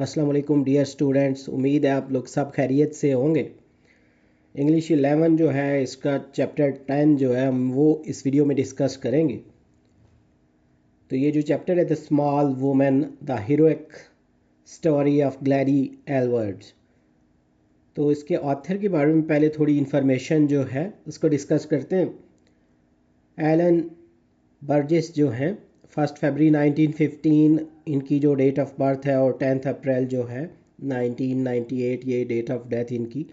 अस्सलाम वालेकुम dear students, उम्मीद है आप लोग सब खैरियत से होंगे। इंग्लिश 11 जो है इसका चैप्टर 10 जो है हम वो इस वीडियो में डिस्कस करेंगे। तो ये जो चैप्टर है the small women the heroic story of Gladys Aylward's, तो इसके ऑथर के बारे में पहले थोड़ी इन्फॉर्मेशन जो है उसको डिस्कस करते हैं। एलन बर्जेस जो हैं 1 फरवरी 1915 इनकी जो डेट ऑफ बर्थ है और 10 अप्रैल जो है 1998 ये डेट ऑफ डेथ इनकी।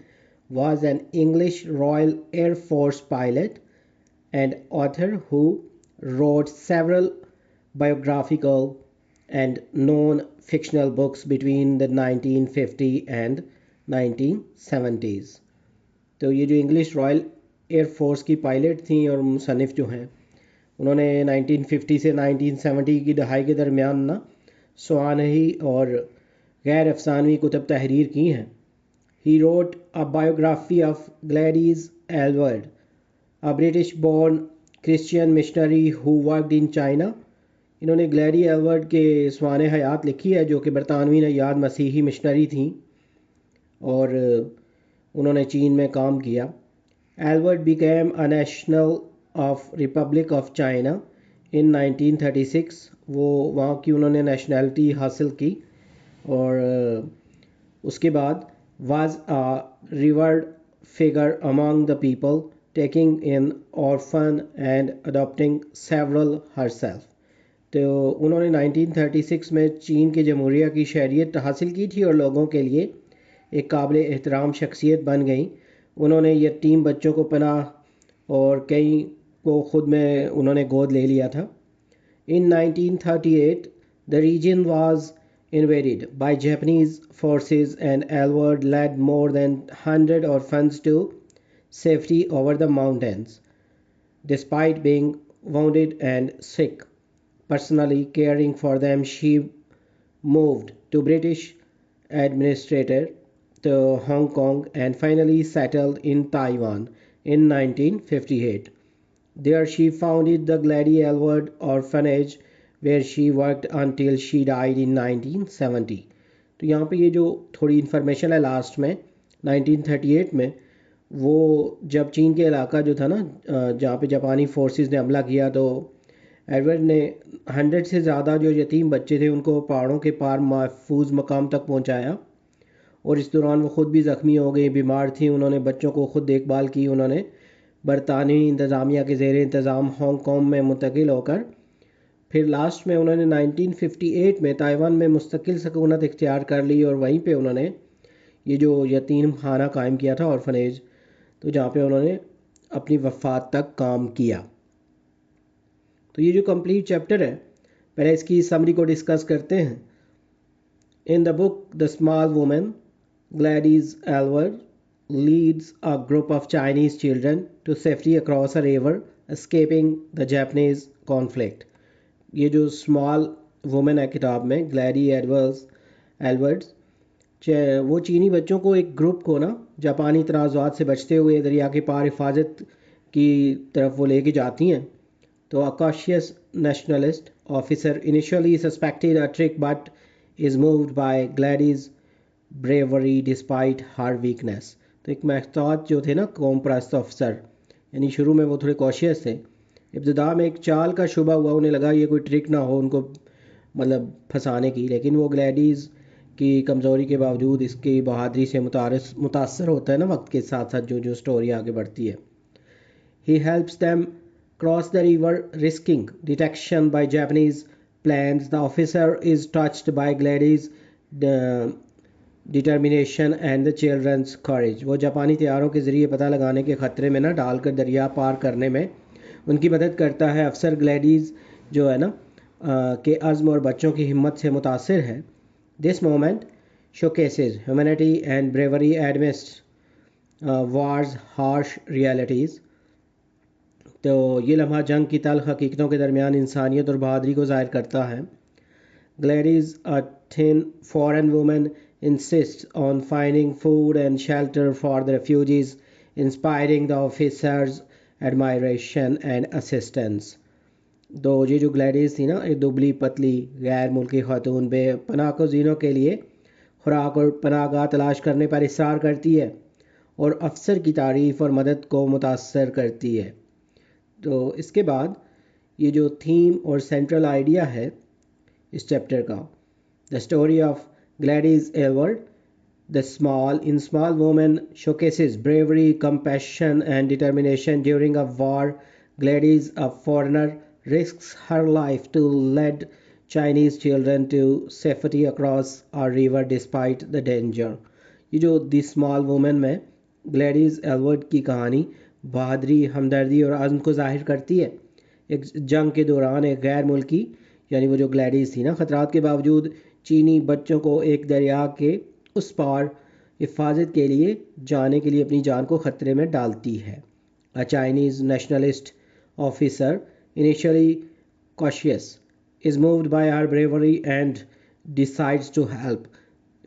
was an English Royal Air Force pilot and author who wrote several biographical and non-fictional books between the 1950 and 1970s। तो ये जो इंग्लिश रॉयल एयर फोर्स की पायलट थी और मुसन्निफ़ जो हैं उन्होंने 1950 से 1970 की दहाई के दरमियान ना स्वानही और गैर अफसानवी कुतब तहरीर की हैं। He wrote a biography of Gladys Aylward, a British-born Christian missionary who worked in China। इन्होंने ग्लैडी एलवर्ड के सवाने हयात लिखी है जो कि बरतानवी नयाद मसीही मिशनरी थी और उन्होंने चीन में काम किया। एलवर्ड became a national of Republic of China in 1936। वो वहाँ की उन्होंने नेशनैलिटी हासिल की और उसके बाद was a revered figure among the people, taking in orphan and adopting several herself। तो उन्होंने 1936 में चीन के जमहूरिया की शहरियत हासिल की थी और लोगों के लिए एक काबिल एहतराम शख्सियत बन गई। उन्होंने यतीम बच्चों को पनाह और कई को ख़ुद में उन्होंने गोद ले लिया था। In 1938 the region was invaded by Japanese forces and Aylward led more than 100 orphans to safety over the mountains. Despite being wounded and sick, personally caring for them, she moved to British administrator to Hong Kong and finally settled in Taiwan in 1958. There she founded the Gladys Aylward Orphanage where she worked until she died in 1970। तो यहाँ पे ये जो थोड़ी information है last में 1938 में वो जब चीन के इलाका जो था ना जहाँ पे जापानी फोर्सेस ने हमला किया तो एडवर्ड ने 100 से ज़्यादा जो यतीम बच्चे थे उनको पहाड़ों के पार महफूज मकाम तक पहुँचाया और इस दौरान वो ख़ुद भी ज़ख्मी हो गई, बीमार थी। उन्होंने बच्चों को ख़ुद देखभाल की। उन्होंने बरतानवी इंतज़ामिया के ज़ेर इंतज़ाम हांगकॉन्ग में मुंतकिल होकर फिर लास्ट में उन्होंने 1958 में ताइवान में मुस्तकिल सकूनत इख्तियार कर ली और वहीं पे उन्होंने ये जो यतीम खाना कायम किया था ऑर्फनेज, तो जहाँ पे उन्होंने अपनी वफ़ात तक काम किया। तो ये जो कंप्लीट चैप्टर है पहले इसकी समरी को डिस्कस करते हैं। In the book the small women Gladys Aylward leads a group of Chinese children to safety across a river, escaping the Japanese conflict। ये जो स्मॉल वुमेन है किताब में ग्लैडी एलवर्ड्स वो चीनी बच्चों को एक ग्रुप को ना जापानी तनाज़ात से बचते हुए दरिया के पार हिफाजत की तरफ वो लेके जाती हैं। तो a cautious nationalist officer initially suspected a trick but is moved by Gladys bravery despite her weakness। तो एक महतात जो थे ना कौम परस्त अफसर, यानी शुरू में वो थोड़े कॉशियस थे। इब्तदा में एक चाल का शुबा हुआ, उन्हें लगा ये कोई ट्रिक ना हो उनको मतलब फंसाने की, लेकिन वो ग्लैडीज़ की कमज़ोरी के बावजूद इसकी बहादुरी से मुतासर होता है ना वक्त के साथ साथ जो स्टोरी आगे बढ़ती है। He helps them cross the river risking detection by Japanese planes. The officer is touched by Gladys determination and the children's courage. वो जापानी तैयारों के ज़रिए पता लगाने के ख़तरे में ना डालकर दरिया पार करने में उनकी मदद करता है। अफसर ग्लैडीज़ जो है ना के अज़्म और बच्चों की हिम्मत से मुतासिर है। This moment showcases humanity and bravery amidst wars harsh realities. तो ये लम्हा जंग की तल्ख हकीकतों के दरमियान इंसानियत और बहादुरी को ज़ाहिर करता है। Gladys a thin foreign women insists on finding food and shelter for the refugees, inspiring the officers' admiration and assistance। तो ये जो ग्लैडीज़ थी ना एक दुबली पतली गैर मुल्की खातून बेपनाह को जीनों के लिए खुराक और पनाहगाह तलाश करने पर इसरार करती है और अफसर की तारीफ़ और मदद को मुतासर करती है। तो इसके बाद ये जो थीम और सेंट्रल आइडिया है इस चैप्टर का, the story of Gladys Aylward, the small woman showcases bravery, compassion and determination during a war. Gladys, a foreigner, risks her life to lead Chinese children to safety across a river despite the danger. ये जो the small women में ग्लैडीज एलवर्ड की कहानी बहादुरी, हमदर्दी और आज़म को जाहिर करती है। एक जंग के दौरान एक गैर मुल्की, यानी वो जो ग्लैडीज थी ना, ख़तरात के बावजूद चीनी बच्चों को एक दरिया के उस पार हिफाजत के लिए जाने के लिए अपनी जान को ख़तरे में डालती है। A Chinese nationalist officer, initially cautious, is moved by her bravery and decides to help.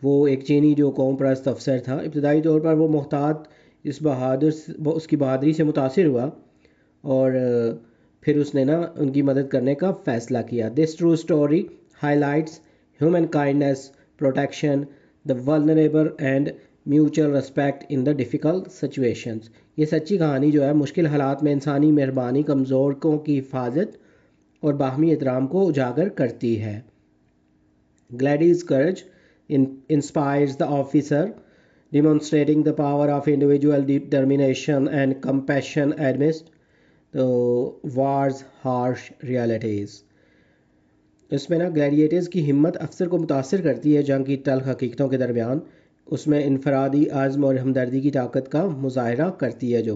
वो एक चीनी जो कौम परस्त अफसर था, इब्तदाई तौर पर वो मोहतात उसकी बहादुरी से मुतासिर हुआ और फिर उसने ना उनकी मदद करने का फ़ैसला किया। This true story highlights human kindness, protection the vulnerable and mutual respect in the difficult situations. ये सच्ची कहानी जो है मुश्किल हालात में इंसानी मेहरबानी, कमज़ोरों की हिफाजत और बाहमी एहतराम को उजागर करती है। Gladys courage inspires the officer, demonstrating the power of individual determination and compassion amidst the war's harsh realities. इसमें ना ग्लैडिएटर्स की हिम्मत अफसर को मुतासर करती है जंग की तल्ख हकीकतों के दरमियान। उसमें इनफरादी आज़म और हमदर्दी की ताकत का मुजाहरा करती है। जो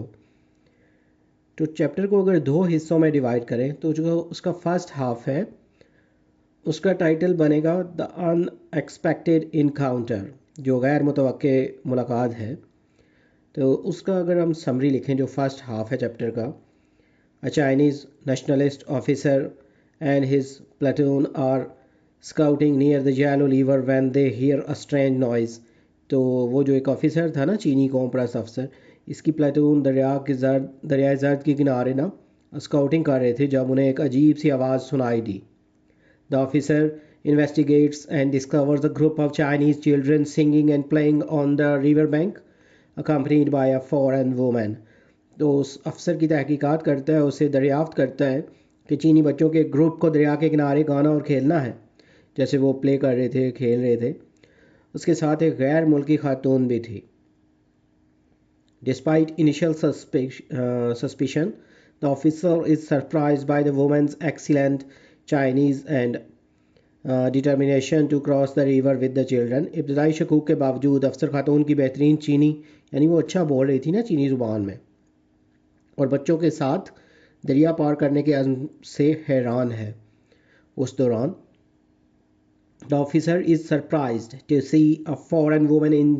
तो चैप्टर को अगर दो हिस्सों में डिवाइड करें तो जो उसका फ़र्स्ट हाफ है उसका टाइटल बनेगा द अनएक्सपेक्टेड इनकाउंटर, जो गैर मुतवक्के मुलाकात है। तो उसका अगर हम समरी लिखें, जो फर्स्ट हाफ है चैप्टर का, अ Chinese nationalist officer and his platoon are scouting near the yellow river when they hear a strange noise. तो वो जो एक ऑफिसर था ना, चीनी कौम परस्त अफसर, इसकी प्लेटून दरियाए जर्द के किनारे ना स्काउटिंग कर रहे थे जब उन्हें एक अजीब सी आवाज़ सुनाई दी। The officer investigates and discovers a group of Chinese children singing and playing on the river bank, accompanied by a foreign woman. तो उस अफसर की तहकीकात करता है, उसे दरियाफ्त करता है कि चीनी बच्चों के ग्रुप को दरिया के किनारे गाना और खेलना है, जैसे वो प्ले कर रहे थे, खेल रहे थे। उसके साथ एक गैर मुल्की खातून भी थी। Despite initial suspicion, the officer is surprised by the woman's excellent Chinese and determination to cross the river with the children. इब्तदाई शकूक के बावजूद अफसर खातून की बेहतरीन चीनी, यानी वो अच्छा बोल रही थी ना चीनी ज़ुबान में, और बच्चों के साथ दरिया पार करने के अज़्म से हैरान है। उस दौरान the officer is surprised to see a foreign woman in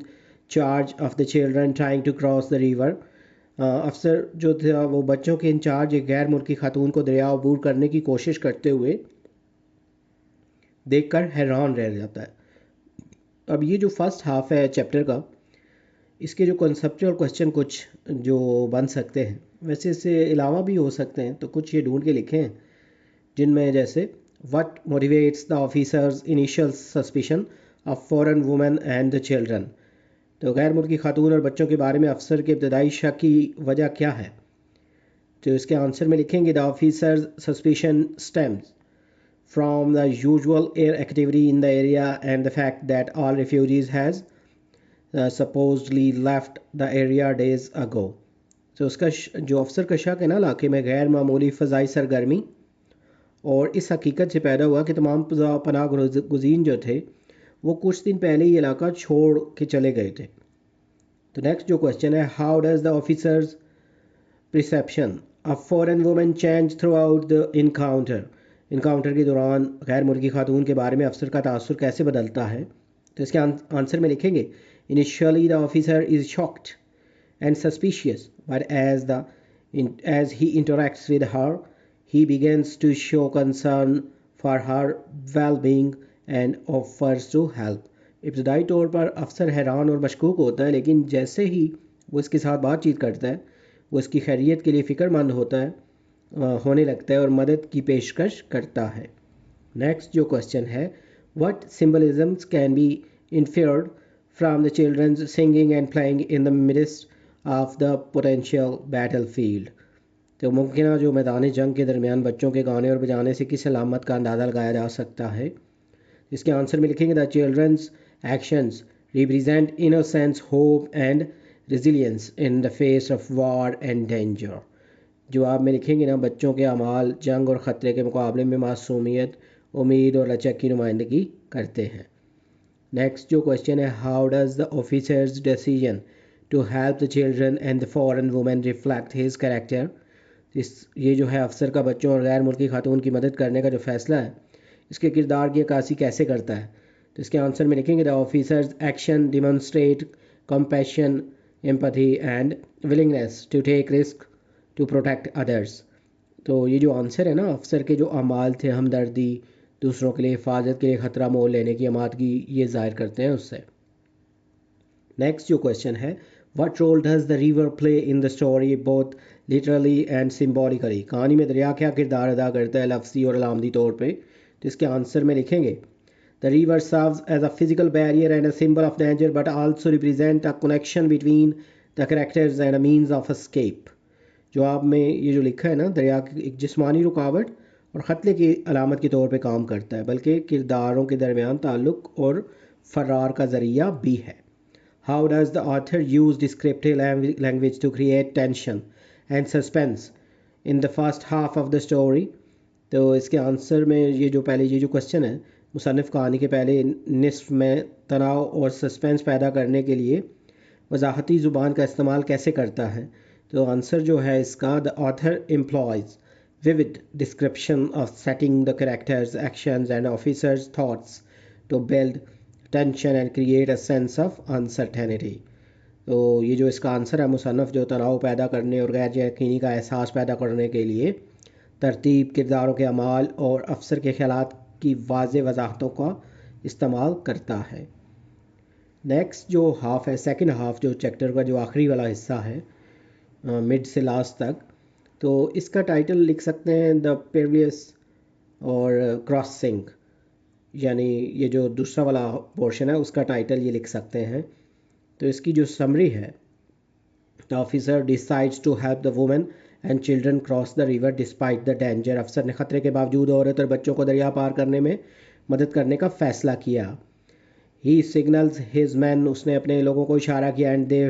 charge of the children trying to cross the river. अफसर जो था वो बच्चों के इंचार्ज एक गैर मुल्की खातून को दरिया अबूर करने की कोशिश करते हुए देखकर हैरान रह जाता है। अब ये जो फर्स्ट हाफ है चैप्टर का, इसके जो कॉन्सेप्चुअल क्वेश्चन कुछ जो बन सकते हैं, वैसे इससे अलावा भी हो सकते हैं, तो कुछ ये ढूंढ के लिखे हैं, जिनमें जैसे what motivates the officers initial suspicion of foreign women and the children. तो गैर मुल्की खातून और बच्चों के बारे में अफसर के इब्तदाई शक की वजह क्या है। तो इसके आंसर में लिखेंगे the officers suspicion stems from the usual air activity in the area and the fact that all refugees has supposedly left the area days ago. तो उसका जो अफसर का शक है ना इलाके में गैर मामूली फ़ज़ाई सरगर्मी, और इस हकीकत से पैदा हुआ कि तमाम पनाह गुज़ीन जो थे वो कुछ दिन पहले ही इलाका छोड़ के चले गए थे। तो नेक्स्ट जो क्वेश्चन है, how does the officers perception of foreign women change through out the encounter के दौरान गैर मुल्की खातून के बारे में अफसर का तासुर कैसे बदलता है। तो इसके आंसर में लिखेंगे initially the officer is shocked and suspicious but as he interacts with her he begins to show concern for her well-being and offers to help. इब्तदाई तौर पर अफसर हैरान और मशकूक होता है, लेकिन जैसे ही वो इसके साथ बातचीत करता है वो इसकी खैरियत के लिए फ़िक्रमंद होने लगता है और मदद की पेशकश करता है। नेक्स्ट जो क्वेश्चन है, what symbolisms can be inferred from the children's singing and playing in the midst of the potential battlefield। तो मुमकिन जो मैदान जंग के दरमियान बच्चों के गाने और बजाने से किस अलामत का अंदाज़ा लगाया जा सकता है। इसके आंसर में लिखेंगे the children's actions represent innocence hope and resilience in the face of war and danger. जवाब में लिखेंगे ना बच्चों के अमाल जंग और ख़तरे के मुकाबले में मासूमियत उम्मीद और लचक की नुमाइंदगी करते हैं। नेक्स्ट जो क्वेश्चन है how does the officer's decision to help the children and the foreign women reflect his character. ये जो है अफसर का बच्चों और गैर मुल्की खातून की मदद करने का जो फ़ैसला है इसके किरदार की अक्कासी कैसे करता है। तो इसके आंसर में लिखेंगे the officer's action demonstrate compassion empathy and willingness to take risk to protect others. तो ये जो आंसर है ना अफसर के जो अमाल थे हमदर्दी दूसरों के लिए हिफाजत के लिए ख़तरा मोल लेने की आमादगी ये ज़ाहिर करते हैं उससे। नेक्स्ट जो क्वेश्चन है what role does the river play in the story both literally and symbolically. कहानी में दरिया क्या किरदार अदा करता है लफ्ज़ी और अलामती तौर पे। तो इसके आंसर में लिखेंगे the river serves as a physical barrier and a symbol of danger but also represent a connection between the characters and a means of escape. जवाब में ये जो लिखा है ना दरिया की एक जिस्मानी रुकावट और ख़तरे की अलामत के तौर पे काम करता है बल्कि किरदारों के दरमियान ताल्लुक़ और फ़रार का ज़रिया भी है। How does the author use descriptive language to create tension and suspense in the first half of the story. तो इसके आंसर में ये जो पहले ये जो क्वेश्चन है मुसन्निफ़ कहानी के पहले निस्फ में तनाव और सस्पेंस पैदा करने के लिए वजाहती ज़ुबान का इस्तेमाल कैसे करता है। तो आंसर जो है इसका the author employees vivid description of setting the characters actions and officers thoughts to build tension and create a sense of uncertainty। तो ये जो इसका आंसर है मुसन्नफ़ जो तनाव पैदा करने और गैर यकीनी का एहसास पैदा करने के लिए तरतीब किरदारों के अमाल और अफसर के ख़यालात की वाज़ेह वजाहतों का इस्तेमाल करता है। नेक्स्ट जो हाफ़ है सेकंड हाफ़ जो चैप्टर का जो आखिरी वाला हिस्सा है मिड से लास्ट तक तो इसका टाइटल लिख सकते हैं द पेरियस और क्रॉसिंग यानी ये जो दूसरा वाला पोर्शन है उसका टाइटल ये लिख सकते हैं। तो इसकी जो समरी है the officer decides to help the women and children cross the river despite the danger. अफसर ने ख़तरे के बावजूद औरत और बच्चों को दरिया पार करने में मदद करने का फ़ैसला किया। ही सिग्नल्स हिज मैन उसने अपने लोगों को इशारा किया and they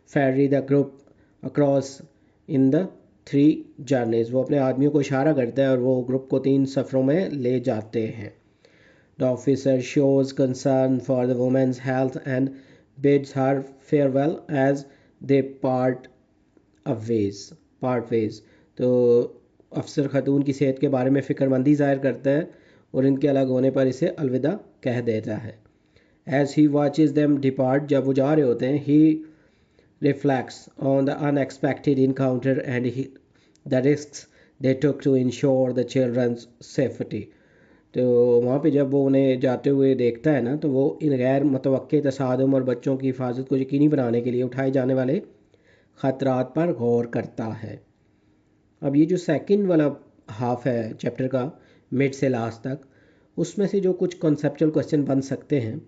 ferry the group across in the 3 journeys. वो अपने आदमियों को इशारा करता है और वो ग्रुप को 3 सफ़रों में ले जाते हैं। The officer shows concern for the women's health and bids her farewell as they part ways. तो अफसर खातून की सेहत के बारे में फ़िक्रमंदी ज़ाहिर करता है और इनके अलग होने पर इसे अलविदा कह देता है। As he watches them depart जब वो जा रहे होते हैं ही reflects on the unexpected encounter and the risks they took to ensure the children's safety। तो वहाँ पे जब वो उन्हें जाते हुए देखता है ना तो वो इन गैर मुतवक्के तसादुम और बच्चों की हिफाजत को यकीनी बनाने के लिए उठाए जाने वाले ख़तरात पर गौर करता है। अब ये जो सेकंड वाला हाफ है चैप्टर का मिड से लास्ट तक उसमें से जो कुछ कॉन्सेप्चुअल क्वेश्चन बन सकते हैं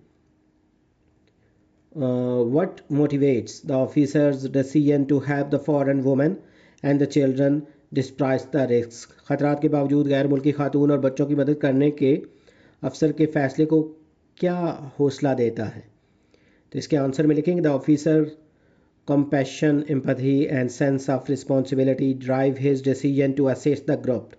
what motivates the officer's decision to help the foreign women and the children despite the risks। ख़तरात के बावजूद गैर मुल्की खातून और बच्चों की मदद करने के अफसर के फ़ैसले को क्या हौसला देता है। तो इसके आंसर में लिखेंगे the officer compassion empathy and sense of responsibility drive his decision to assist the group।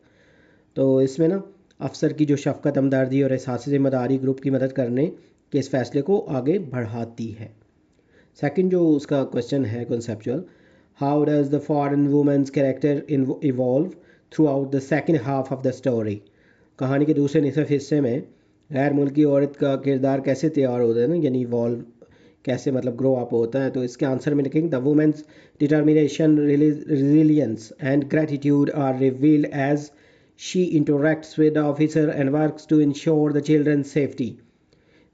तो इसमें ना अफसर की जो शफ़क़त हमदर्दी और एहसास ज़िम्मेदारी ग्रुप की मदद करने के इस फ़ैसले को आगे बढ़ाती है। सेकंड जो उसका क्वेश्चन है conceptual how does the foreign women's character evolve throughout the second half of the story. कहानी के दूसरे निसफ हिस्से में गैर मुल्की औरत का किरदार कैसे तैयार होता है ना यानी इवॉल्व कैसे मतलब ग्रो अप होता है। तो इसके आंसर में लिखेंगे the women's determination resilience and gratitude are revealed as she interacts with the officer and works to ensure the children safety.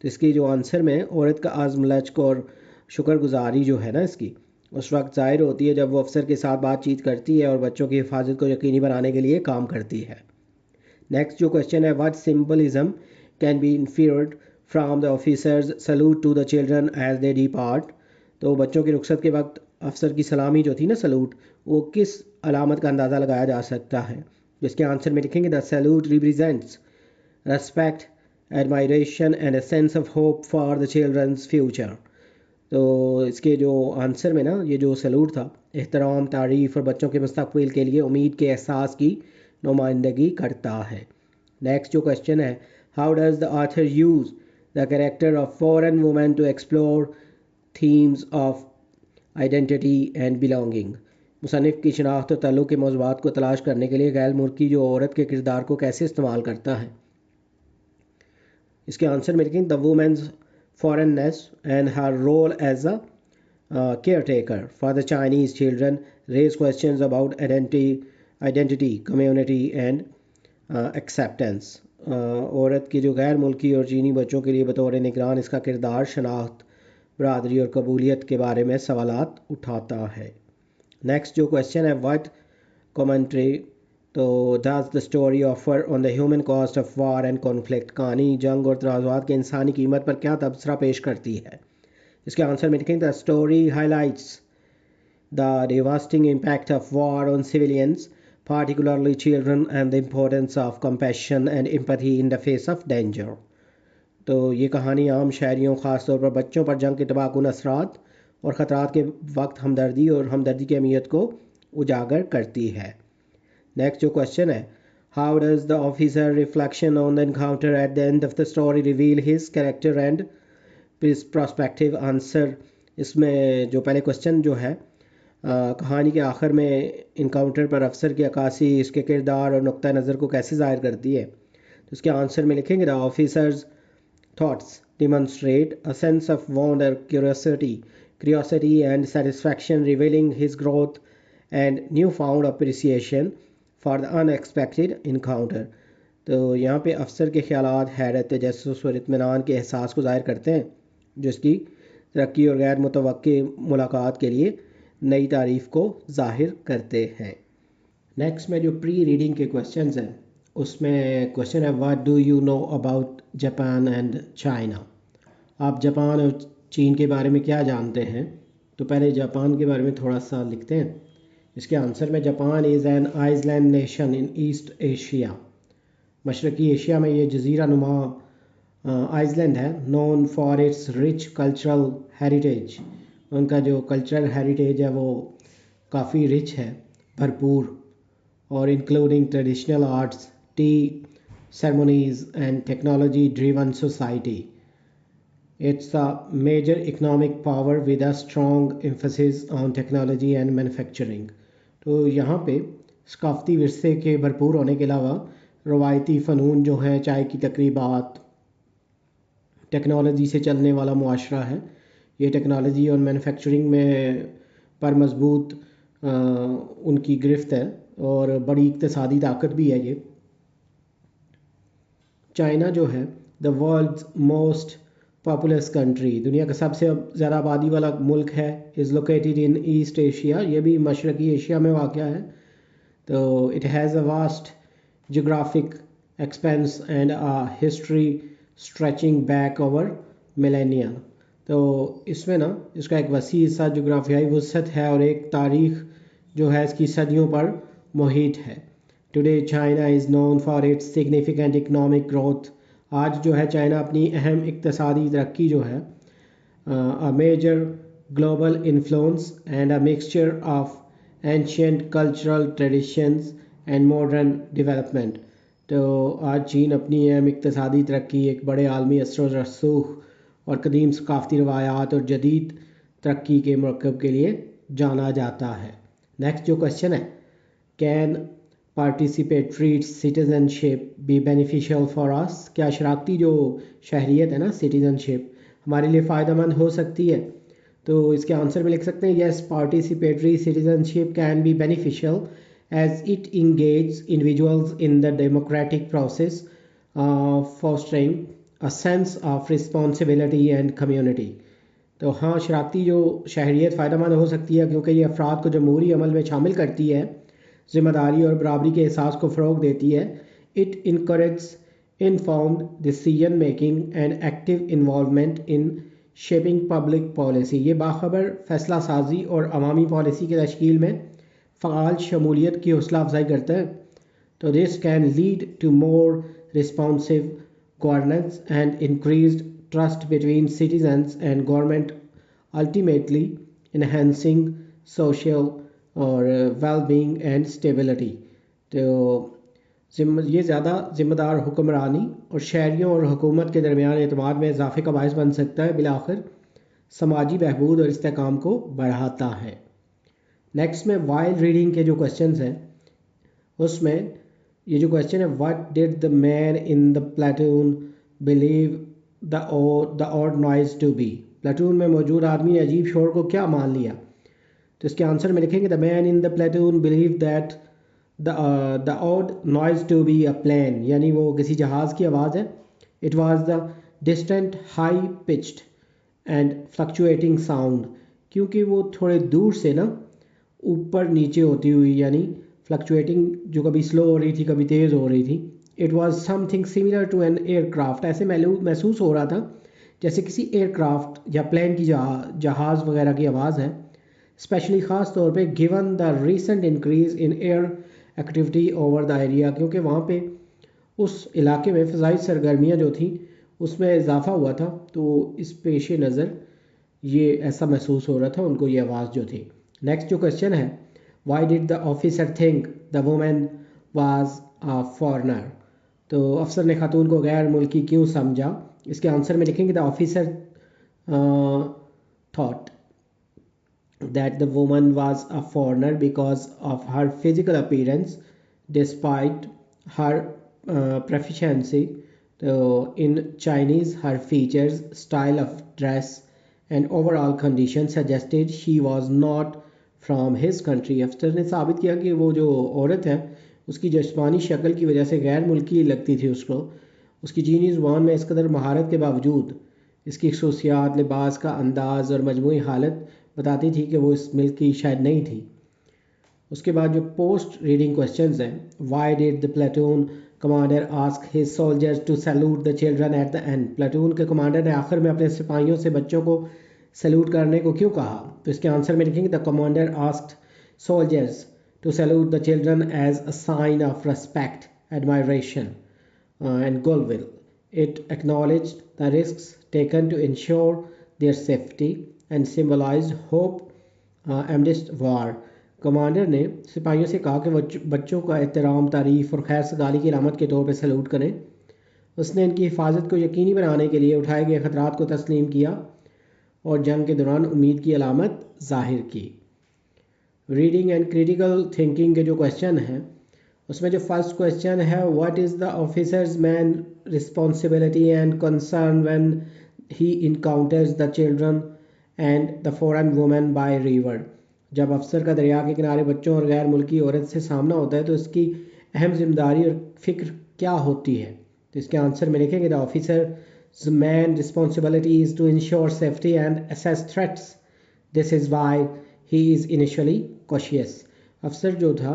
तो इसकी जो आंसर में औरत का आज़म लचक और शुक्रगुजारी जो है ना इसकी उस वक्त ज़ाहिर होती है जब वो अफसर के साथ बातचीत करती है और बच्चों की हिफाजत को यकीनी बनाने के लिए काम करती है। नेक्स्ट जो क्वेश्चन है what symbolism can be inferred from the officer's salute to the children as they depart. तो बच्चों की रुखसत के वक्त अफसर की सलामी जो थी ना, सल्यूट, वो किस अलामत का अंदाज़ा लगाया जा सकता है? जिसके आंसर में लिखेंगे the solute represents respect, admiration and a sense of hope for the children's future। तो इसके जो आंसर में ना, ये जो सलूट था एहतराम, तारीफ़ और बच्चों के मुस्तकबिल के लिए उम्मीद के एहसास की नुमाइंदगी करता है। नेक्स्ट जो क्वेश्चन है, how does the author use the character of foreign women to explore themes of identity and belonging. मुसन्निफ़ की शनाख्त और तल्लुक़ के मौज़ूआत को तलाश करने के लिए गैर मुल्की जो औरत के किरदार को कैसे इस्तेमाल करता है? इसके आंसर में लिखेंगे the women's foreignness and her role as a caretaker for the Chinese children raise questions about identity, community and acceptance। औरत की जो गैर मुल्की और चीनी बच्चों के लिए बतौर निगरान इसका किरदार शनाख्त, बरादरी और कबूलियत के बारे में सवालात उठाता है। नेक्स्ट जो क्वेश्चन है, व्हाट कमेंट्री तो does the story offer on the human cost of war and conflict. कहानी जंग और तनाज़ुआत के इंसानी कीमत पर क्या तबसरा पेश करती है? इसके आंसर में लिखेंगे the story highlights the devastating impact of war on civilians particularly children and the importance of compassion and empathy in the face of danger। तो ये कहानी आम शहरियों, ख़ास तौर पर बच्चों पर जंग के तबाहकुन असरात और ख़तरात के वक्त हमदर्दी और हमदर्दी की अहमियत को उजागर करती है। नेक्स्ट जो क्वेश्चन है, how does the officer reflection on the encounter eight the end of the story reveal his character and prospective answer. इसमें जो पहले क्वेश्चन जो है, कहानी के आखिर में इनकाउंटर पर अफसर की अक्कासी इसके किरदार और नुक्ता नज़र को कैसे ज़ाहिर करती है? तो इसके आंसर में लिखेंगे the officers thoughts demonstrate a sense of wonder, curiosity and satisfaction, revealing his growth and new found appreciation for the unexpected encounter. तो यहाँ पे अफसर के ख्यालात, हैरत, तजस्सुस और इत्मीनान के एहसास को ज़ाहिर करते हैं, जो इसकी तरक्की और गैर मुतवक्की मुलाकात के लिए नई तारीफ़ को ज़ाहिर करते हैं। नेक्स्ट में जो प्री रीडिंग के क्वेश्चंस हैं, उसमें क्वेश्चन है what do you know about Japan and China. आप जापान और चीन के बारे में क्या जानते हैं? तो पहले जापान के बारे में थोड़ा सा लिखते हैं। इसके आंसर में Japan is an island nation in East Asia. मशरक़ी एशिया में ये जज़ीरा नुमा आइसलैंड है, known for its rich cultural heritage. उनका जो कल्चरल हेरिटेज है वो काफ़ी रिच है, भरपूर, और including traditional arts, tea ceremonies and technology driven society. It's a major economic power with a strong emphasis on technology and manufacturing. तो यहाँ पे सकाफ़ती विरसे के भरपूर होने के अलावा रवायती फ़नून जो हैं, चाय की तकरीबात, टेक्नोलॉजी से चलने वाला मुआशरा है। ये टेक्नोलॉजी और मैन्युफैक्चरिंग में पर मजबूत उनकी गिरफ्त है और बड़ी इक़्तिसादी ताकत भी है ये। चाइना जो है the world's most populous country, दुनिया का सबसे ज़्यादा आबादी वाला मुल्क है, is located in East Asia. ये भी मशरक़ी एशिया में वाक़या है। तो it has a vast geographic expanse and a history stretching back over millennia। तो इसमें ना इसका एक वसी सा जोग्राफियाई वसअत है और एक तारीख़ जो है इसकी सदियों पर मुहित है। Today China is known for it's significant economic growth. आज जो है चाइना अपनी अहम इक़्तिसादी तरक्की जो है, a major global influence and a mixture of ancient cultural traditions and modern development. तो आज चीन अपनी अहम इक़्तिसादी तरक्की, एक बड़े आलमी असर व रसूख और कदीम सकाफ़ती रवायात और जदीद तरक्की के मरकब के लिए जाना जाता है। नेक्स्ट जो क्वेश्चन है, can participatory citizenship be beneficial for us. क्या शराकती जो शहरियत है ना, सिटीज़नशिप, हमारे लिए फ़ायदेमंद हो सकती है? तो इसके आंसर में लिख सकते हैं yes, participatory citizenship can be beneficial as it engages individuals in the democratic process, fostering a sense of responsibility and community। तो हाँ, शराकती जो शहरियत फ़ायदेमंद हो सकती है क्योंकि ये अफराद को जमहूरी अमल में शामिल करती है, ज़िम्मेदारी और बराबरी के एहसास को फ़रोग़ देती है। It encourage informed decision making and active involvement in shaping public policy। ये बाखबर फैसला साजी और अवामी पॉलिसी की तश्कील में फ़ाल शमूलियत की हौसला अफजाई करता है। तो this can lead to more responsive governance and increased trust between citizens and government, ultimately enhancing social और वेलबींग एंड स्टेबिलिटी। तो ये ज़्यादा ज़िम्मेदार हुक्मरानी और शहरियों और हुकूमत के दरमियान एतमाद में इजाफे का बायस बन सकता है, बिलाखिर समाजी बहबूद और इस्तेहकाम को बढ़ाता है। नेक्स्ट में वाइल रीडिंग के जो क्वेश्चंस हैं उसमें ये जो क्वेश्चन है, what did the man in the platoon believe the odd noise to be. Platoon में मौजूद आदमी ने अजीब शोर को क्या मान लिया। तो इसके आंसर में लिखेंगे the man in the platoon believe that the odd noise to be a plane, यानी वो किसी जहाज़ की आवाज़ है। It was the distant high pitched and fluctuating sound, क्योंकि वो थोड़े दूर से ना ऊपर नीचे होती हुई, यानी फ्लक्चुएटिंग, जो कभी स्लो हो रही थी कभी तेज़ हो रही थी। It was something similar to an aircraft, ऐसे महसूस हो रहा था जैसे किसी एयरक्राफ्ट या प्लेन की जहाज़ वगैरह की आवाज़ है। स्पेशली ख़ास तौर पे given the recent increase in air activity over the area, क्योंकि वहाँ पे उस इलाके में फ़ज़ाई सरगर्मियाँ जो थी उसमें इजाफा हुआ था, तो इस पेश नज़र ये ऐसा महसूस हो रहा था उनको, ये आवाज़ जो थी। नेक्स्ट जो क्वेश्चन है, why did the officer think the women was a foreigner. तो अफसर ने खातून को गैर मुल्की क्यों समझा। इसके आंसर में लिखेंगे the officer thought that the woman was a foreigner because of her physical appearance despite her proficiency in Chinese. Her features, style of dress and overall condition suggested she was not from his country। अफसर ने साबित किया कि वो जो औरत है उसकी जिस्मानी शक्ल की वजह से गैर मुल्की लगती थी उसको। उसकी चीनी ज़ुबान में इस कदर महारत के बावजूद इसकी खसूसियात, लिबास का अंदाज़ और मजमूई हालत बताती थी कि वो इस मिल्क की शायद नहीं थी। उसके बाद जो पोस्ट रीडिंग क्वेश्चंस हैं, why did the platoon commander ask his soldiers to salute the children at the end. Platoon के कमांडर ने आखिर में अपने सिपाहियों से बच्चों को सैल्यूट करने को क्यों कहा। तो इसके आंसर में लिखेंगे the commander asked soldiers to salute the children as a sign of respect, admiration and goodwill. It acknowledged the risks taken to ensure their safety and symbolized hope amidst war। Commander ने सिपाहियों से कहा कि बच्चों का एहतराम, तारीफ़ और खैर सगाली की अलामत के तौर पर सैल्यूट करें। उसने इनकी हिफाजत को यकीनी बनाने के लिए उठाए गए ख़तरात को तस्लीम किया और जंग के दौरान उम्मीद की अलामत ज़ाहिर की। रीडिंग एंड क्रिटिकल थिंकिंग के जो क्वेश्चन हैं उसमें जो फर्स्ट क्वेश्चन है, what is the officer's man responsibility and concern when he encounters the children and the foreign women by river. जब अफसर का दरिया के किनारे बच्चों और गैर मुल्की औरत से सामना होता है तो इसकी अहम जिम्मेदारी और फिक्र क्या होती है। तो इसके आंसर में लिखेंगे the officer's man responsibility is to ensure safety and assess threats, this is why he is initially cautious. अफसर जो था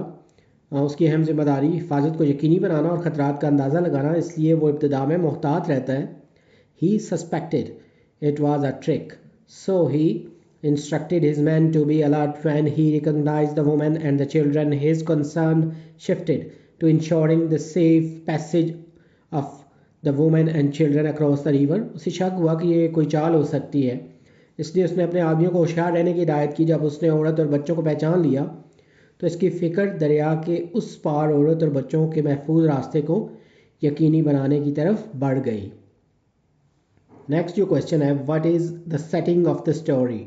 उसकी अहम जिम्मेदारी हिफाजत को यकीनी बनाना और ख़तरात का अंदाज़ा लगाना, इसलिए वो इब्तिदा में मोहतात रहता है। He suspected it was a trick, so he instructed his men to be alert when he recognized the woman and the children. His concern shifted to ensuring the safe passage of the women and children across the river। उसे शक हुआ कि ये कोई चाल हो सकती है, इसलिए उसने अपने आदमियों को होशियार रहने की हिदायत की। जब उसने औरत और बच्चों को पहचान लिया तो इसकी फ़िक्र दरिया के उस पार औरत और बच्चों के महफूज रास्ते को यकीनी बनाने की तरफ बढ़ गई। नेक्स्ट जो क्वेश्चन है, what is the setting of the story.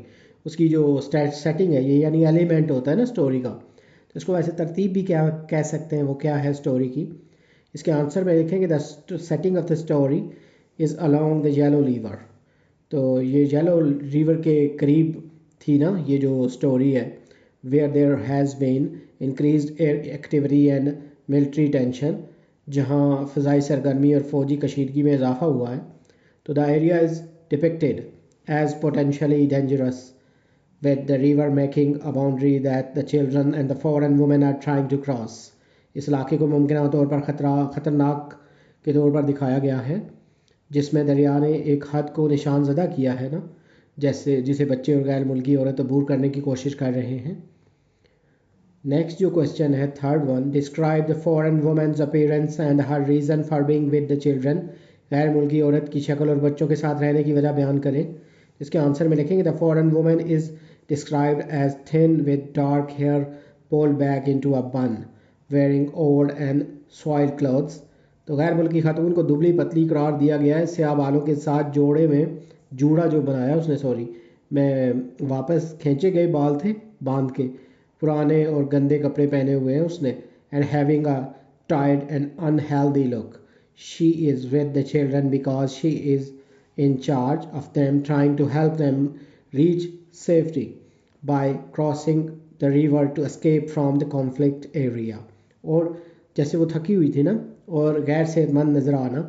उसकी जो सेटिंग है, ये यानी एलिमेंट होता है ना स्टोरी का, तो इसको वैसे तरतीब भी क्या कह सकते हैं, वो क्या है स्टोरी की। इसके आंसर में लिखेंगे the setting of the story is along the yellow river. तो ये येलो रिवर के करीब थी ना ये जो स्टोरी है, where there has been increased air activity and military tension, जहाँ फ़ज़ाई सरगर्मी और फ़ौजी कशीदगी में इजाफा हुआ है। तो the area is depicted as potentially dangerous with the river making a boundary that the children and the foreign women are trying to cross। इस इलाके को मुमकिन तौर पर ख़तरनाक के तौर पर दिखाया गया है, जिसमें दरिया ने एक हद को निशान ज़दा किया है ना, जैसे जिसे बच्चे और गैर मुल्की औरत अबूर करने की कोशिश कर रहे हैं। नेक्स्ट जो क्वेश्चन है third one, describe the foreign women's appearance and her reason for being with the children. गैर मुल्की औरत की शक्ल और बच्चों के साथ रहने की वजह बयान करें। इसके आंसर में लिखेंगे the foreign women is described as thin with dark hair pulled back into a bun, wearing old and soiled clothes। तो गैर मुल्की खातून को दुबली पतली करार दिया गया है, स्याह बालों के साथ जोड़े में जूड़ा जो बनाया उसने, सॉरी में वापस खींचे गए बाल थे बांध के, पुराने और गंदे कपड़े पहने हुए हैं उसने। And having a tired and unhealthy look, she is with the children because she is in charge of them, trying to help them reach safety by crossing the river to escape from the conflict area। और जैसे वो थकी हुई थी ना और गैर सेहतमंद नज़र आना,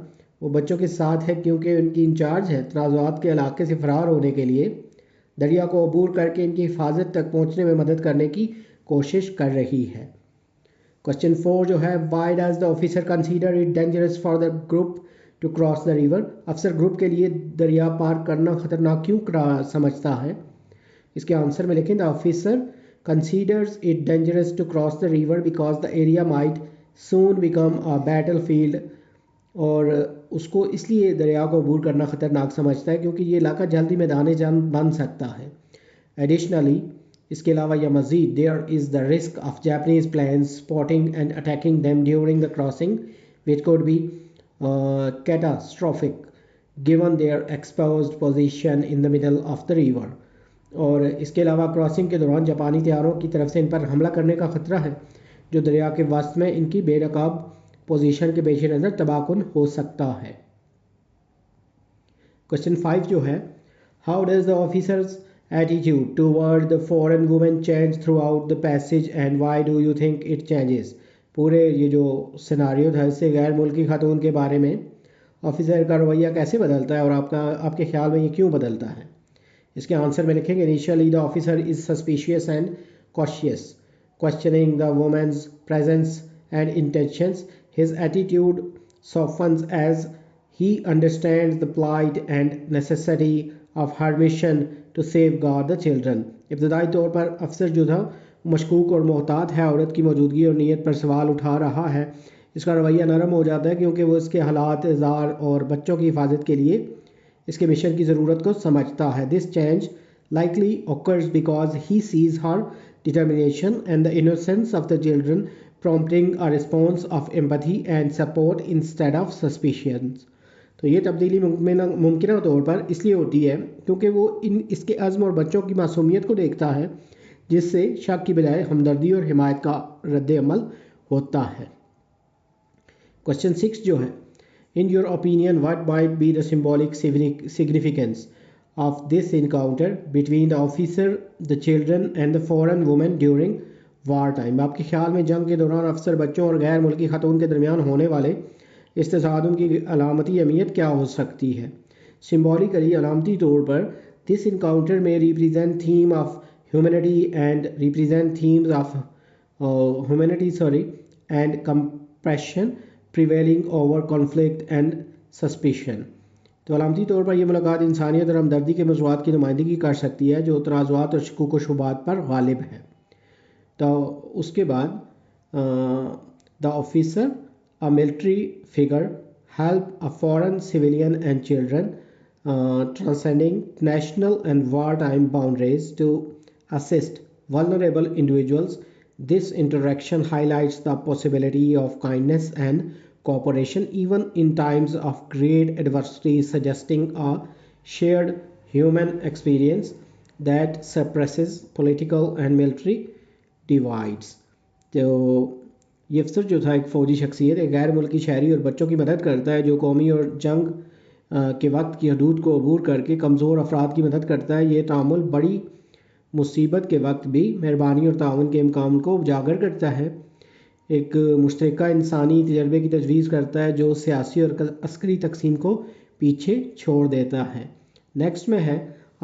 वो बच्चों के साथ है क्योंकि उनकी इंचार्ज है तनाज़ात के इलाके से फ़रार होने के लिए दरिया को अबूर करके इनकी हिफाजत तक पहुंचने में मदद करने की कोशिश कर रही है। क्वेश्चन 4 जो है, why does the officer consider it dangerous for the group to cross the river. अफसर ग्रुप के लिए दरिया पार करना ख़तरनाक क्यों समझता है। इसके आंसर में लिखें the officer considers it dangerous to cross the river because the area might soon become a battle field. और उसको इसलिए दरिया को अबूर करना ख़तरनाक समझता है क्योंकि ये इलाका जल्दी मैदान जंग बन सकता है। एडिशनली, इसके अलावा या मज़ीद, there is the risk of Japanese planes spotting and attacking them during the crossing which could be catastrophic given their exposed position in the middle of the river. और इसके अलावा क्रॉसिंग के दौरान जापानी तैयारों की तरफ से इन पर हमला करने का ख़तरा है जो दरिया के वस्त में इनकी बेनकाब पोजीशन के पेश नज़र तबाहकुन हो सकता है। क्वेश्चन 5 जो है, how does the officers attitude toward the foreign women change through out the passage and why do you think it changes. पूरे ये जो सिनारियो था इससे गैर मुल्की खातून के बारे में ऑफिसर का रवैया कैसे बदलता है और आपके ख्याल में ये क्यों बदलता है। इसके आंसर में लिखेंगे initially the officer is suspicious and cautious, questioning the women's presence and intentions. His attitude softens as he understands the plight and necessity of her mission to safeguard the children। इब्तदाई तौर पर अफसर जो था मशकूक और मोहतात है, औरत की मौजूदगी और नीयत पर सवाल उठा रहा है। इसका रवैया नरम हो जाता है क्योंकि वो इसके हालात ज़ार और बच्चों की हिफाजत के लिए इसके मिशन की ज़रूरत को समझता है। This change likely occurs because he sees her determination and the innocence of the children, prompting a response of empathy and support instead of suspicion। तो ये तब्दीली मुमकिन तौर पर इसलिए होती है क्योंकि वो इसके अज़्म और बच्चों की मासूमियत को देखता है, जिससे शक की बजाय हमदर्दी और हिमायत का रद्द अमल होता है। क्वेश्चन 6 जो है, in your opinion what might be the symbolic significance of this encounter between the officer, the children and the foreign women during war time। आपके ख्याल में जंग के दौरान अफसर बच्चों और गैर मुल्की खातून के दरमियान होने वाले इस तसादुम की अलामती अहमियत क्या हो सकती है। सिम्बॉलिकली अलामती तौर पर दिस इनकाउंटर में represent theme of humanity and represent themes of humanity and compassion prevailing over conflict and suspicion. तो अलामती तौर पर यह मुलाकात इंसानियत और हमदर्दी के मौज़ूआत की नुमाइंदगी कर सकती है जो तनाज़ुआत और शकूक व शुबात पर गालिब है। तो उसके बाद the officer a military figure help a foreign civilian and children transcending national and war time boundaries to assist vulnerable individuals. This interaction highlights the possibility of kindness and cooperation even in times of great adversity, suggesting a shared human experience that suppresses political and military divides। तो ये अफसर जो था एक फ़ौजी शख्सियत है, गैर मुल्की शहरी और बच्चों की मदद करता है जो कौमी और जंग के वक्त की हदूद को अबूर करके कमज़ोर अफराद की मदद करता है। ये तामुल बड़ी मुसीबत के वक्त भी मेहरबानी और ताउन के इम्कान को उजागर करता है। एक मुश्तरका इंसानी तजर्बे की तजवीज़ करता है जो सियासी और अस्करी तकसीम को पीछे छोड़ देता है। नेक्स्ट में है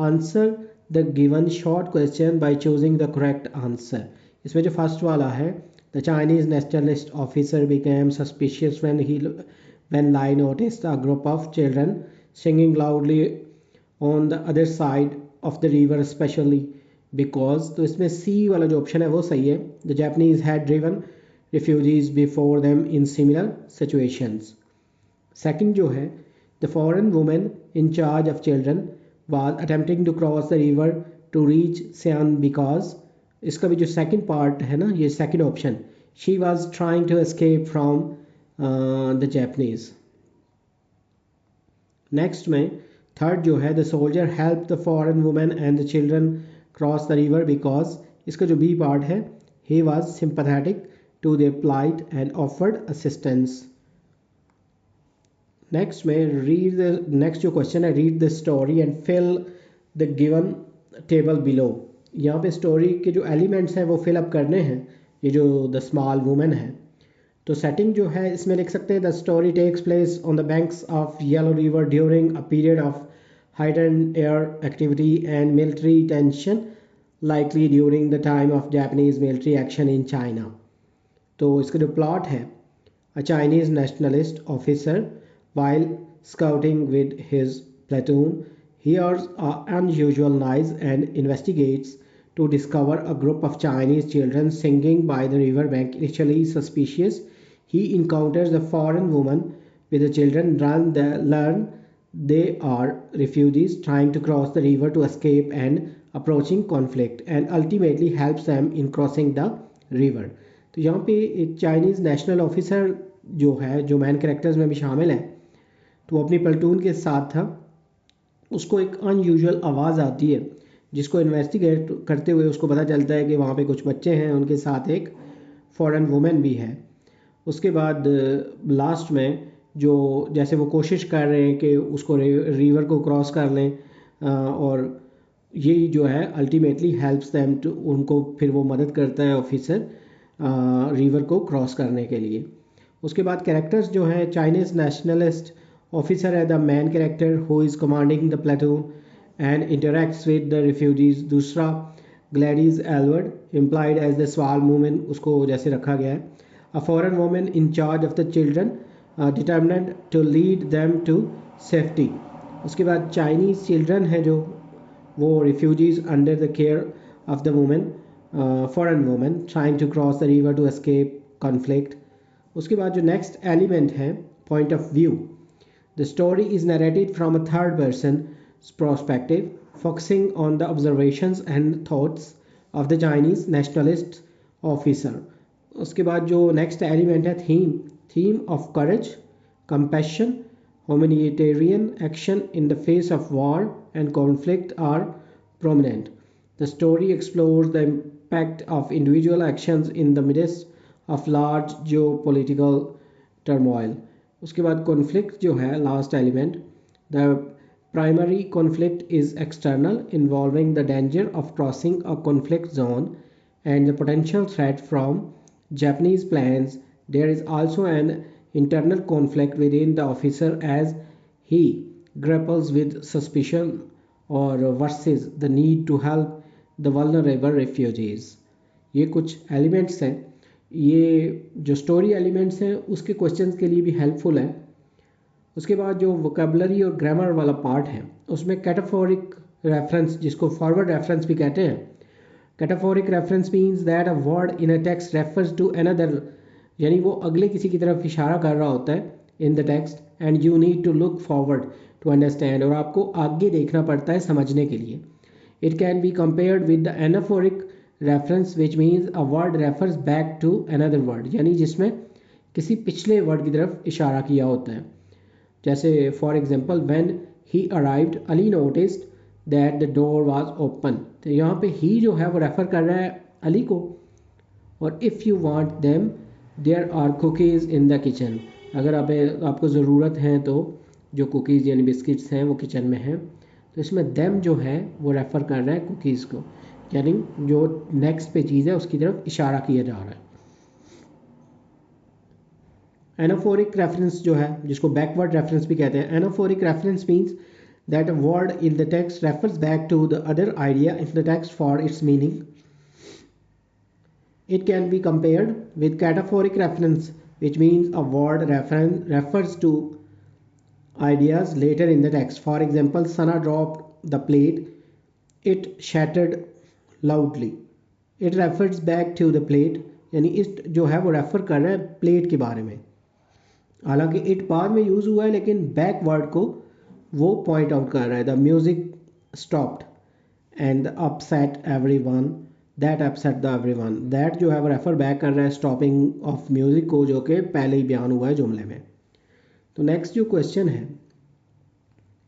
answer the given short question by choosing the correct answer. इसमें जो फर्स्ट वाला है, the Chinese nationalist officer became suspicious when Lai noticed a group of children singing loudly on the other side of the river, especially because, तो इसमें C वाला जो option है वो सही है. The Japanese had driven refugees before them in similar situations. Second जो है, the foreign woman in charge of children was attempting to cross the river to reach Sian because, इसका भी जो सेकंड पार्ट है ना, ये second option, she was trying to escape from the Japanese. Next में third जो है, the soldier help the foreign women and the children cross the river because, इसका जो बी पार्ट है, he was sympathetic to their plight and offered assistance. Next में read the next जो question है, read the story and fill the given table below. यहाँ पे story के जो एलिमेंट्स हैं वो फिलअप करने हैं, ये जो द स्मॉल वुमेन है. तो सेटिंग जो है इसमें लिख सकते हैं, the story takes place on the banks of Yellow River during a period of heightened air activity and military tension likely during the time of Japanese military action in China. तो इसका जो plot है, a Chinese nationalist officer while scouting with his platoon hears an unusual noise and investigates to discover a group of Chinese children singing by the river bank. Initially suspicious, he encounters a foreign woman with the children, learn they are refugees trying to cross the river to escape an approaching conflict and ultimately helps them in crossing the river. तो यहाँ पे एक Chinese national officer जो है, जो man characters में भी शामिल है, तो वो अपनी प्लेटून के साथ था. उसको एक अनयूजुअल आवाज़ आती है जिसको इन्वेस्टिगेट करते हुए उसको पता चलता है कि वहाँ पे कुछ बच्चे हैं, उनके साथ एक फॉरेन वुमेन भी है. उसके बाद लास्ट में जो जैसे वो कोशिश कर रहे हैं कि उसको रिवर को क्रॉस कर लें और यही जो है अल्टीमेटली हेल्प्स देम टू, उनको फिर वो मदद करता है ऑफिसर रिवर को क्रॉस करने के लिए. उसके बाद कैरेक्टर्स जो हैं, चाइनीज़ नेशनलिस्ट ऑफिसर है the main character who is commanding the platoon and interacts with the refugees. दूसरा Gladys Aylward implied as the small women, उसको जैसे रखा गया है. A foreign women in charge of the children determined to lead them to safety. उसके बाद Chinese children है जो वो refugees under the care of the women, foreign women trying to cross the river to escape conflict. उसके बाद जो next element है, point of view. The story is narrated from a third person perspective focusing on the observations and thoughts of the Chinese nationalist officer. उसके बाद जो next element है, theme of courage, compassion, humanitarian action in the face of war and conflict are prominent. The story explores the impact of individual actions in the midst of large geopolitical turmoil. उसके बाद conflict जो है last element, the primary conflict is external, involving the danger of crossing a conflict zone and the potential threat from Japanese plans. There is also an internal conflict within the officer as he grapples with suspicion or versus the need to help the vulnerable refugees. ये कुछ elements हैं, ये जो story elements हैं उसके questions के लिए भी हेल्पफुल है. उसके बाद जो वोकेबलरी और ग्रामर वाला पार्ट है उसमें कैटाफोरिक रेफरेंस, जिसको फॉरवर्ड रेफरेंस भी कहते हैं. Cataphoric reference means that a word in a text refers to another, यानी वो अगले किसी की तरफ इशारा कर रहा होता है in the text and you need to look forward to understand, और आपको आगे देखना पड़ता है समझने के लिए. It can be compared with the anaphoric reference which means a word refers back to another word, यानी जिसमें किसी पिछले वर्ड की तरफ इशारा किया होता है. जैसे for example when he arrived Ali noticed that the door was open, तो यहाँ पे ही जो है वो रेफर कर रहा है अली को. और if you want them there are cookies in the kitchen, अगर आपको ज़रूरत है तो जो कुकीज़ यानी बिस्किट्स हैं वो किचन में हैं. तो इसमें देम जो है वो रेफ़र कर रहा है कुकीज़ को, यानी जो नेक्स्ट पे चीज़ है उसकी तरफ इशारा किया जा रहा है. एनाफोरिक रेफरेंस जो है, जिसको बैकवर्ड रेफरेंस भी कहते हैं, anaphoric reference means that a word in the text refers back to the other idea in the text for its meaning. It can be compared with cataphoric reference which means a word refers to ideas later in the text. For example, Sana dropped the plate, it shattered loudly. It refers back to the plate, यानी it जो है वो refer कर रहा है plate के बारे में. हालांकि इट बाद में यूज़ हुआ है लेकिन बैक वर्ड को वो पॉइंट आउट कर रहा है. The music stopped and upset everyone, that upset the everyone. That जो है वो रेफर बैक कर रहा है स्टॉपिंग ऑफ म्यूज़िक को, जो कि पहले ही बयान हुआ है जुमले में. तो नेक्स्ट जो क्वेश्चन है,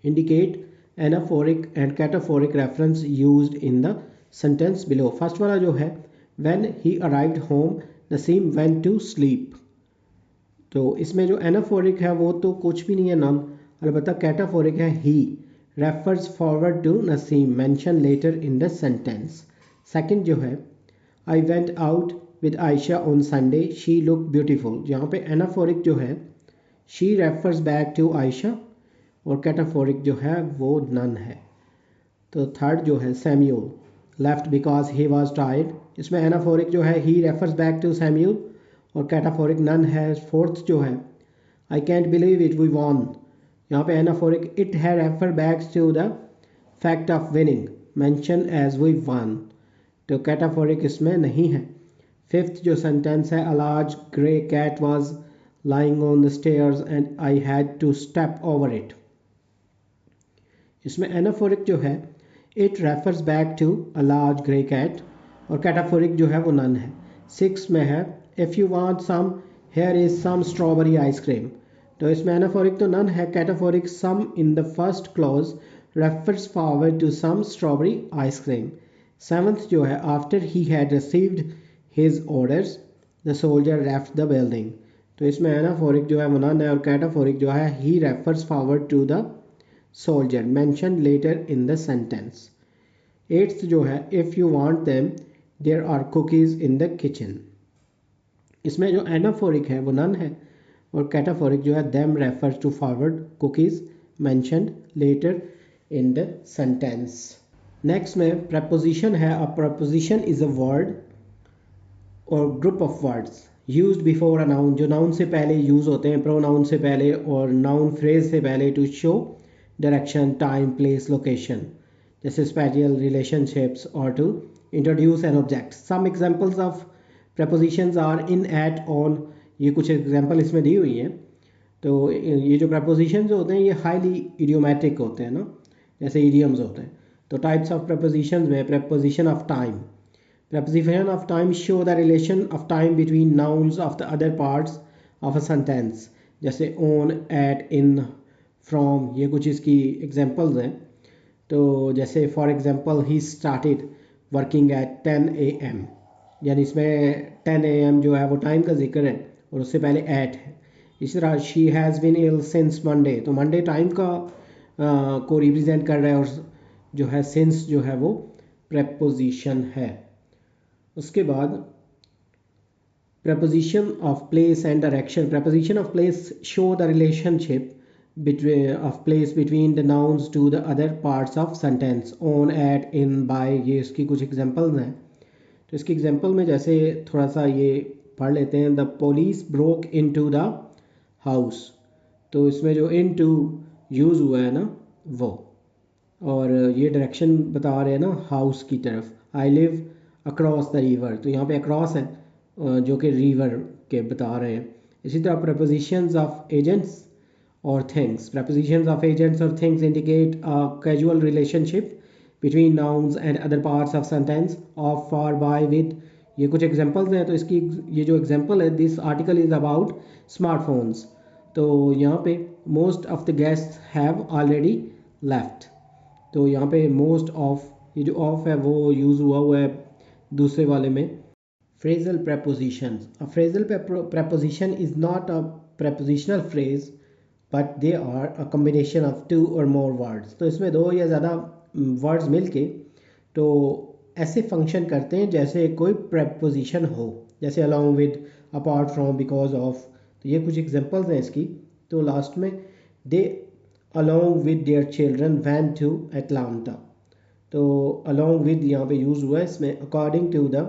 indicate anaphoric and cataphoric reference used in the sentence below. First वाला जो है, when he arrived home Naseem went to sleep. तो इसमें जो एनाफोरिक है वो तो कुछ भी नहीं है, नन. अलबत्ता कैटाफोरिक है, he refers forward to Naseem mention later in the sentence. Second जो है, I went out with Ayesha on Sunday she look beautiful. यहाँ पे एनाफोरिक जो है, she refers back to Ayesha, और कैटाफोरिक जो है वो नन है. तो थर्ड जो है, Samuel left because he was tired. इसमें एनाफोरिक जो है, he refers back to Samuel, और कैटाफोरिक नन है. फोर्थ जो है, I can't believe it we won. यहाँ पे एनाफोरिक इट है refer back to the fact of winning mention as we won. तो कैटाफोरिक इसमें नहीं है. फिफ्थ जो सेंटेंस है, a large grey cat was lying on the stairs and I had to step over it. इसमें anaphoric जो है, it refers back to a large grey cat, और कैटाफोरिक जो है वो नन है. सिक्स में है, if you want some here is some strawberry ice cream. तो इसमें एनाफोरिक तो नन है. Cataphoric some in the first clause refers forward to some strawberry ice cream. Seventh जो है, after he had received his orders the soldier left the building. तो इसमें anaphoric जो है वो नन है, और कैटाफोरिक जो है, he refers forward to the soldier mention later in the sentence. Eighth जो है, if you want them there are cookies in the kitchen. इसमें जो एनाफोरिक है वो नन है, और कैटाफोरिक जो है, them refers to forward cookies mentioned later in the sentence. Next में प्रपोजिशन है. A preposition is a word or group of words used before a noun, जो नाउन से पहले यूज़ होते हैं, प्रोनाउन से पहले और नाउन फ्रेज से पहले, to show direction, time, place, location, जैसे स्पेशल रिलेशनशिप्स, और to introduce an object. Some examples of prepositions are in, at, on. ये कुछ एग्जांपल इसमें दी हुई हैं. तो ये जो प्रपोजिशंस होते हैं ये हाईली इडियोमेटिक होते हैं ना, जैसे इडियम्स होते हैं. तो टाइप्स ऑफ प्रपोजिशंस में, preposition of time. Preposition of time show the relation of time between nouns of the other parts of a sentence. जैसे on, at, in, from, ये कुछ इसकी examples हैं. तो जैसे for example he started working at 10 AM, यानी इसमें 10 AM जो है वो टाइम का जिक्र है, और उससे पहले at है. इसी तरह she has been ill since Monday, तो Monday टाइम का को रिप्रेजेंट कर रहा है, और जो है since जो है वो preposition है. उसके बाद preposition of place and direction. Preposition of place show the relationship between of place between the nouns to the other parts of sentence. on, at, in, by, ये इसकी कुछ एग्जांपल्स हैं. तो इसकी एग्जांपल में जैसे थोड़ा सा ये पढ़ लेते हैं. The police broke into the house. तो इसमें जो इनटू यूज़ हुआ है ना वो, और ये डायरेक्शन बता रहे हैं ना हाउस की तरफ. I live across the river, तो यहाँ पे अक्रॉस है जो कि रिवर के बता रहे हैं. इसी तरह prepositions of agents or things. Prepositions of agents or things indicate a casual relationship between nouns and other parts of sentence. Of, for, by, with, ये कुछ एग्जांपल्स हैं. तो इसकी ये जो एग्जांपल है, this article is about smartphones. तो यहाँ पे most of the guests have already left. तो यहाँ पे मोस्ट ऑफ, ये जो ऑफ है वो यूज़ हुआ है दूसरे वाले में. Phrasal prepositions. A phrasal preposition is not a prepositional phrase but they are a combination of two or more words. तो इसमें दो या ज़्यादा वर्ड्स मिलके तो ऐसे फंक्शन करते हैं जैसे कोई preposition हो, जैसे along with, apart from, because of. तो ये कुछ एग्जांपल्स हैं इसकी. तो लास्ट में, they along with their children went to Atlanta. तो along with यहाँ पे यूज़ हुआ है. इसमें according to the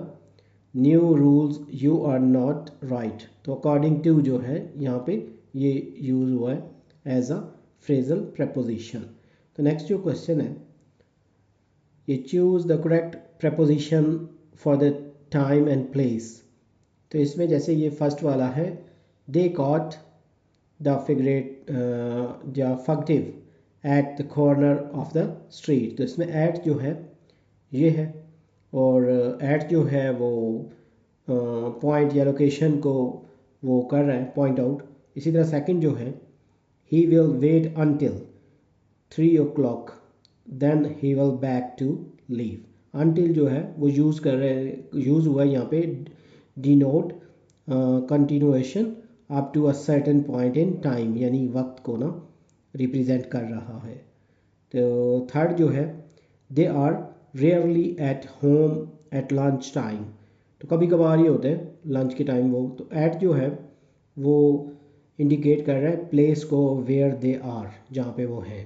new rules you are not right. तो अकॉर्डिंग टू जो है यहाँ पे ये यूज़ हुआ है एज अ फ्रेजल preposition। तो नेक्स्ट जो क्वेश्चन है, ये choose the correct preposition for the time and place. तो इसमें जैसे ये फर्स्ट वाला है, they caught the fugitive at the corner of the street. तो इसमें एट जो है ये है, और एट जो है वो पॉइंट या लोकेशन को वो कर रहा है पॉइंट आउट। इसी तरह सेकंड जो है, he will wait until 3 o'clock then he will back to leave. Until जो है वो यूज़ कर रहे यूज़ हुआ है यहाँ पे denote continuation up to a certain point in time, यानी वक्त को ना रिप्रेजेंट कर रहा है। तो थर्ड जो है, they are rarely at home at lunch time. तो कभी कभार ही होते हैं लंच के टाइम वो। तो एट जो है वो इंडिकेट कर रहा है प्लेस को वेयर दे आर, जहाँ पे वो हैं।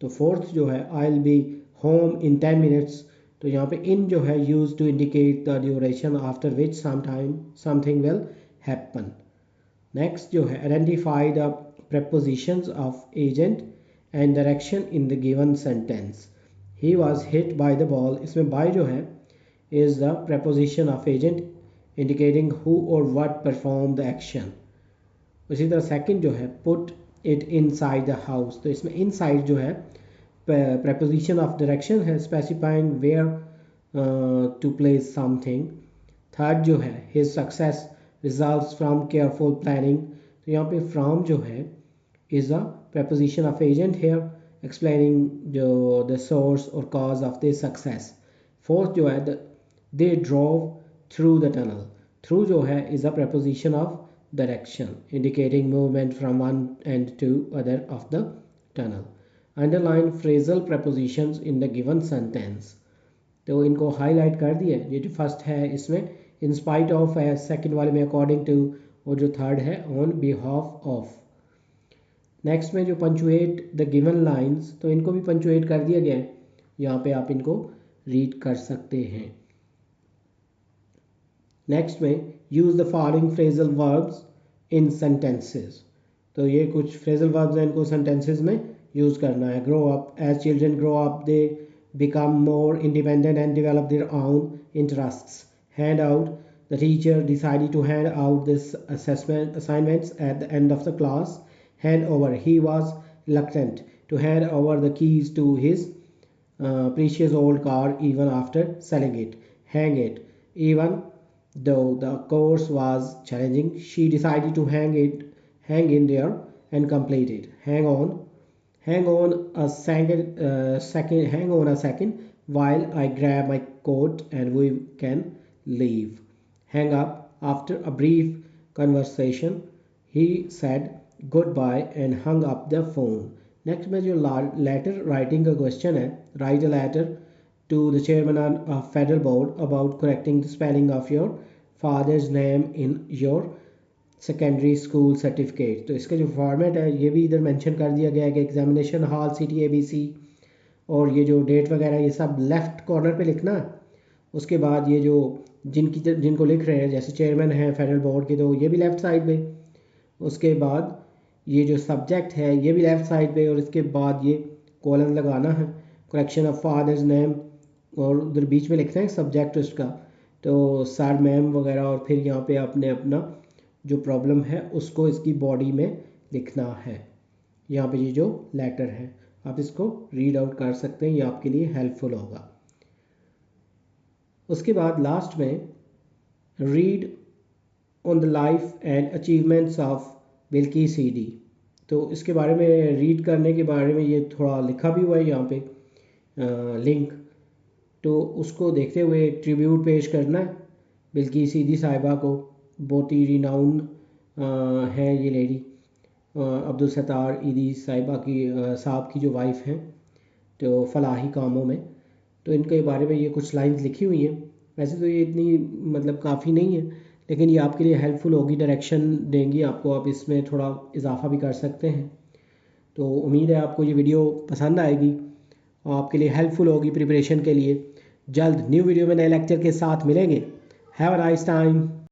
तो फोर्थ जो है, I will be home in 10 minutes। तो यहाँ पे इन जो है use to indicate the duration after which something will happen. Next जो है, identify the prepositions of agent and direction in the given sentence। he was hit by the ball। इसमें by जो है is the preposition of agent indicating who or what performed the action। उसी तरह second जो है, put it inside the house। तो इसमें inside जो है preposition of direction है specifying where to place something। Third जो है, his success results from careful planning। तो यहाँ पे from जो है is a preposition of agent here explaining the source or cause of their success। Fourth जो है, they drove through the tunnel। through जो है is a preposition of direction indicating movement from one end to other of the tunnel। underline phrasal prepositions in the given sentence। तो इनको highlight कर दिया। ये जो फर्स्ट है इसमें इन स्पाइट ऑफ है, सेकंड वाले में अकॉर्डिंग टू, और जो थर्ड है ऑन बिहाफ ऑफ। नेक्स्ट में जो पंचुएट द गिवन लाइंस, तो इनको भी पंचुएट कर दिया गया है, यहाँ पे आप इनको रीड कर सकते हैं। नेक्स्ट में use the following phrasal verbs in sentences. तो ये कुछ फ्रेजल वर्ब्स हैं, इनको सेंटेंसेस में यूज़ करना है। Grow up, as children grow up they become more independent and develop their own interests। hand out, the teacher decided to hand out this assignments at the end of the class। hand over, he was reluctant to hand over the keys to his precious old car even after selling it। hang it, even though the course was challenging she decided to hang in there and complete it। hang on a second while I grab my coat and we can leave। hang up, after a brief conversation he said goodbye and hung up the phone। Next में जो letter writing का question है, write a letter to the chairman of federal board about correcting the spelling of your father's name in your secondary school certificate. तो इसका जो format है ये भी इधर मेंशन कर दिया गया है कि एग्जामिनेशन हॉल सिटी ABC, और ये जो डेट वगैरह ये सब लेफ़्ट कॉर्नर पे लिखना है। उसके बाद ये जो जिनको लिख रहे हैं, जैसे चेयरमैन है फेडरल बोर्ड के, तो ये भी लेफ़्ट साइड पे। उसके बाद ये जो सब्जेक्ट है ये भी लेफ़्ट साइड पे, और इसके बाद ये कॉलन लगाना है, करेक्शन ऑफ फादर्स नेम, और उधर बीच में लिखना है सब्जेक्ट उसका, तो सर मैम वगैरह, और फिर यहाँ पे आपने अपना जो प्रॉब्लम है उसको इसकी बॉडी में लिखना है। यहाँ पे ये जो लेटर है आप इसको रीड आउट कर सकते हैं, ये आपके लिए हेल्पफुल होगा। उसके बाद लास्ट में read on the life and achievements of Bilkis CD. तो इसके बारे में रीड करने के बारे में ये थोड़ा लिखा भी हुआ है यहाँ पे लिंक, तो उसको देखते हुए एक ट्रिब्यूट पेश करना है बिल्किस सीडी साहिबा को। बहुत ही रिनाउंड है ये लेडी, अब्दुल सत्तार ईदी साहिबा की साहब की जो वाइफ हैं, तो फलाही कामों में, तो इनके बारे में ये कुछ लाइंस लिखी हुई हैं। वैसे तो ये इतनी मतलब काफ़ी नहीं है, लेकिन ये आपके लिए हेल्पफुल होगी, डायरेक्शन देंगी आपको, आप इसमें थोड़ा इजाफा भी कर सकते हैं। तो उम्मीद है आपको ये वीडियो पसंद आएगी और आपके लिए हेल्पफुल होगी प्रिपरेशन के लिए। जल्द न्यू वीडियो में नए लेक्चर के साथ मिलेंगे। Have a nice time.